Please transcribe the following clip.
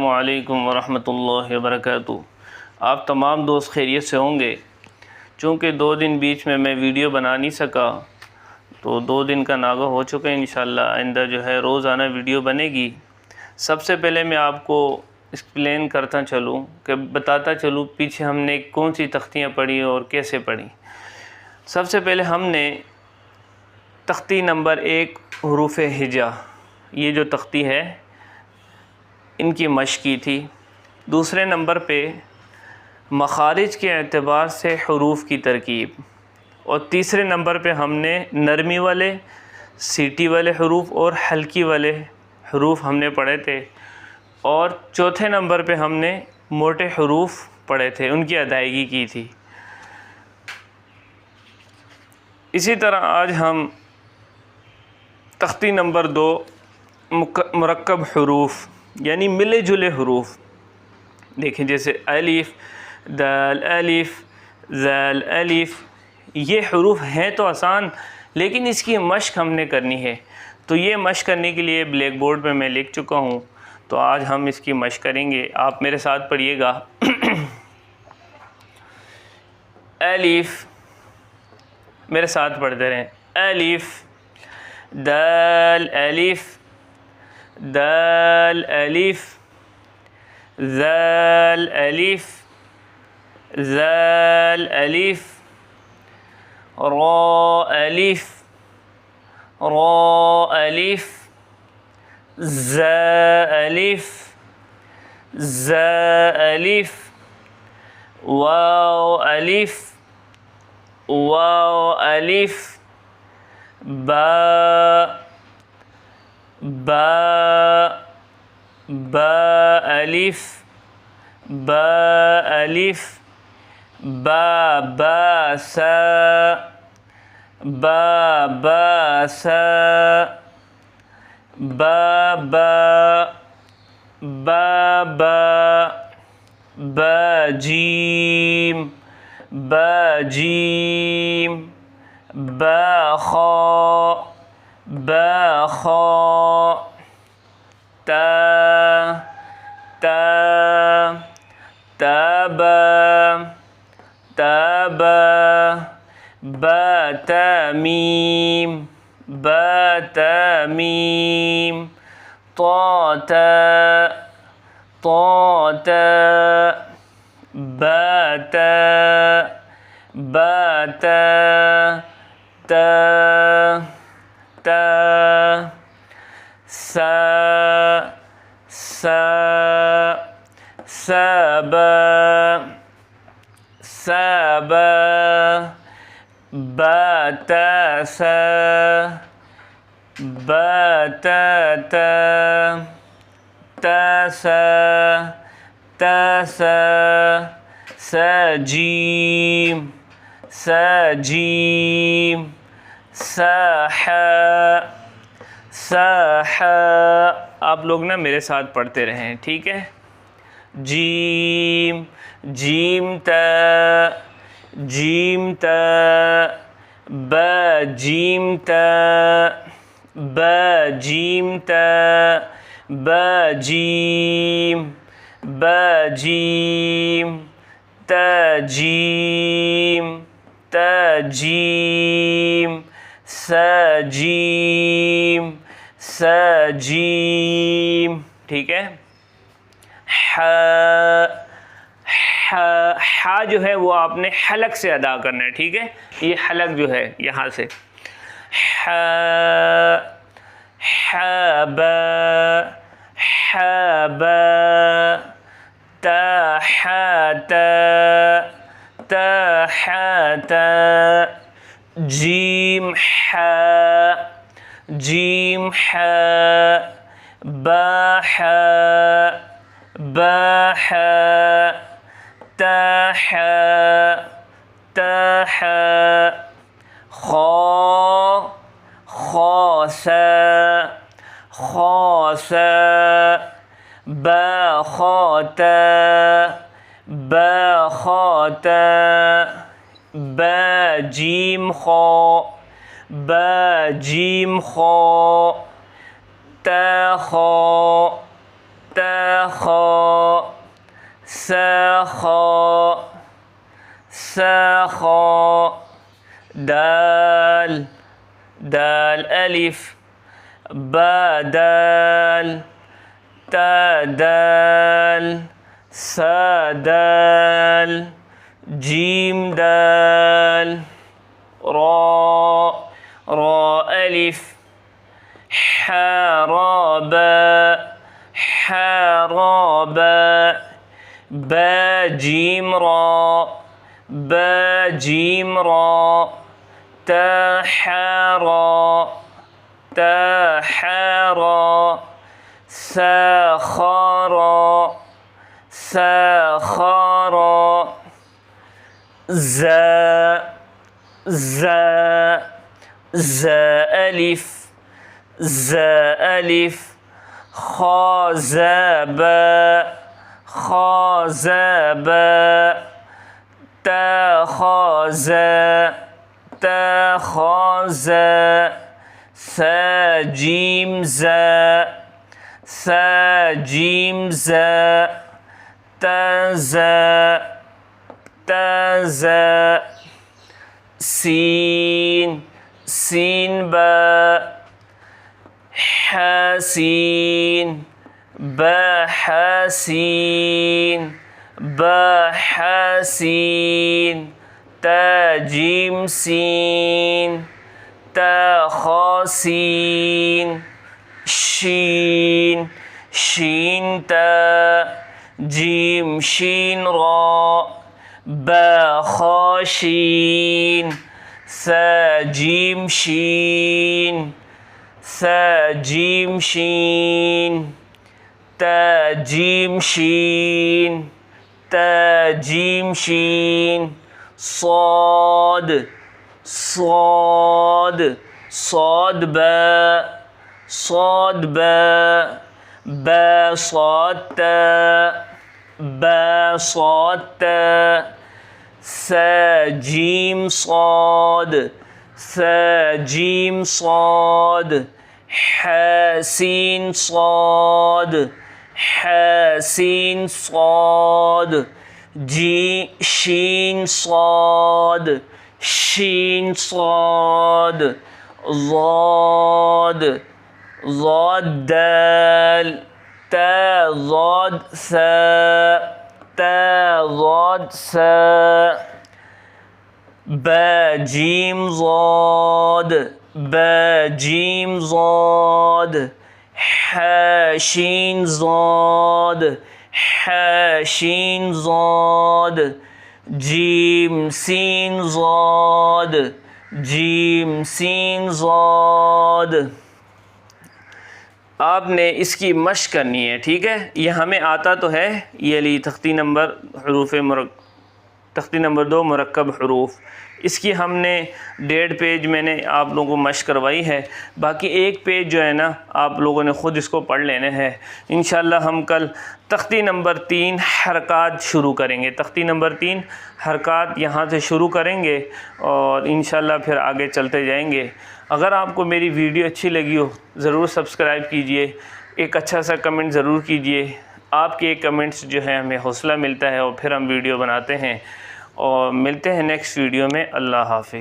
السلام علیکم ورحمۃ اللہ وبرکاتہ۔ آپ تمام دوست خیریت سے ہوں گے۔ چونکہ 2 دن بیچ میں ویڈیو بنا نہیں سکا تو 2 دن کا ناغہ ہو چکا ہے۔ انشاءاللہ آئندہ جو ہے روزانہ ویڈیو بنے گی۔ سب سے پہلے میں آپ کو ایکسپلین کرتا چلوں کہ بتاتا چلوں پیچھے ہم نے کون سی تختیاں پڑھی اور کیسے پڑھی۔ سب سے پہلے ہم نے تختی نمبر 1 حروف ہجا، یہ جو تختی ہے ان کی مشق کی تھی۔ دوسرے نمبر پہ مخارج کے اعتبار سے حروف کی ترکیب، اور تیسرے نمبر پہ ہم نے نرمی والے، سیٹی والے حروف اور ہلکی والے حروف ہم نے پڑھے تھے، اور چوتھے نمبر پہ ہم نے موٹے حروف پڑھے تھے، ان کی ادائیگی کی تھی۔ اسی طرح آج ہم تختی نمبر 2 مرکب حروف یعنی ملے جلے حروف دیکھیں، جیسے الف، دال، الف، ذال، الف، یہ حروف ہیں تو آسان، لیکن اس کی مشق ہم نے کرنی ہے۔ تو یہ مشق کرنے کے لیے بلیک بورڈ پہ میں لکھ چکا ہوں، تو آج ہم اس کی مشق کریں گے۔ آپ میرے ساتھ پڑھیے گا۔ الف، میرے ساتھ پڑھتے رہیں۔ الف، دال، الف، دال، الف، ذال، الف، ذال، الف، را، الف، را، الف، زا، الف، زا، الف، واو، الف، واو، الف، با، با، با، الف، با، الف، با، با، سا، با، با، سا، با، با، با، با، با، جیم، با، جیم، با، خا، با، خا، تا، تا، تا، با، تا، با، با، تا، میم، با، تا، میم، طا، تا، طا، تا، با، تا، با، تا، تا، تا، سا، سا، سا، با، سا، با، با، تا، سا، با، تا، تا، تا، سا، تا، سا، سا، جیم، سا، جیم، سا، حا، سا، حا۔ آپ لوگ نا میرے ساتھ پڑھتے رہیں، ٹھیک ہے؟ جیم، جیم، تا، جیم، تا، با، جیم، تا، با، جیم، تا، با، جیم، با، جیم، تا، جیم، تا، جیم، سا، جیم، سا، جیم، ٹھیک ہے؟ حا، حا، حا جو ہے وہ آپ نے حلق سے ادا کرنا ہے، ٹھیک ہے؟ یہ حلق جو ہے یہاں سے حا، حا، با، حا، با، تا، حا، تا، تا، حا، تا، جیم، حا، جیم، حا، با، حا، با، حا، تا، حا، تا، حا، خا، خا، سا، خا، سا، با، خا، تا، با، خا، تا، با، جیم، خا، با، جیم، خا، تا، خا، تا، سخاء دال دال ألف با دال تا دال سا دال جيم دال را را ألف حا را باء حا را باء با جيم را با جيم را تا حا را تا حا را سا خا را سا خا را زا زا زا ألف زا ألف خا زا باء خا زا باء تا خا زا تا خا زا سا جيم زا سا جيم زا تا زا تا زا سين سين باء حاسين با حاسين با حاسين تا جيم سين تا خاسين شين شين تا جيم شين را با خاشين سا جيم شين سا جيم شين تا جيم شين تا جيم شين صاد صاد صاد باء صاد باء با صاد تا با صاد تا سا جيم صاد سا جيم صاد حاسين صاد حاسين صاد جي شين صاد شين صاد ضاد ضاد دال تا ضاد ثاء تا ضاد ثاء با جيم ضاد با جيم ضاد حاشين ضاد حاشين ضاد جيم سين ضاد جيم سين ضاد आपने इसकी मश्क करनी है, ठीक है। ये हमें आता तो है, ये ली तख्ती नंबर तख्ती नंबर 2 मुरक्कब हरूफ। इसकी हमने 1.5 पेज मैंने आप लोगों को मश्क करवाई है। बाकी 1 पेज जो है ना आप लोगों ने ख़ुद इसको पढ़ लेने हैं। इंशाल्लाह हम कल तख्ती नंबर 3 हरकात शुरू करेंगे। तख्ती नंबर 3 हरकात यहाँ से शुरू करेंगे और इंशाल्लाह फिर आगे चलते जाएंगे। अगर आपको मेरी वीडियो अच्छी लगी हो ज़रूर सब्सक्राइब कीजिए, एक अच्छा सा कमेंट ज़रूर कीजिए। आपके एक कमेंट्स जो है हमें हौसला मिलता है और फिर हम वीडियो बनाते हैं। और मिलते हैं नेक्स्ट वीडियो में। अल्लाह हाफिज़।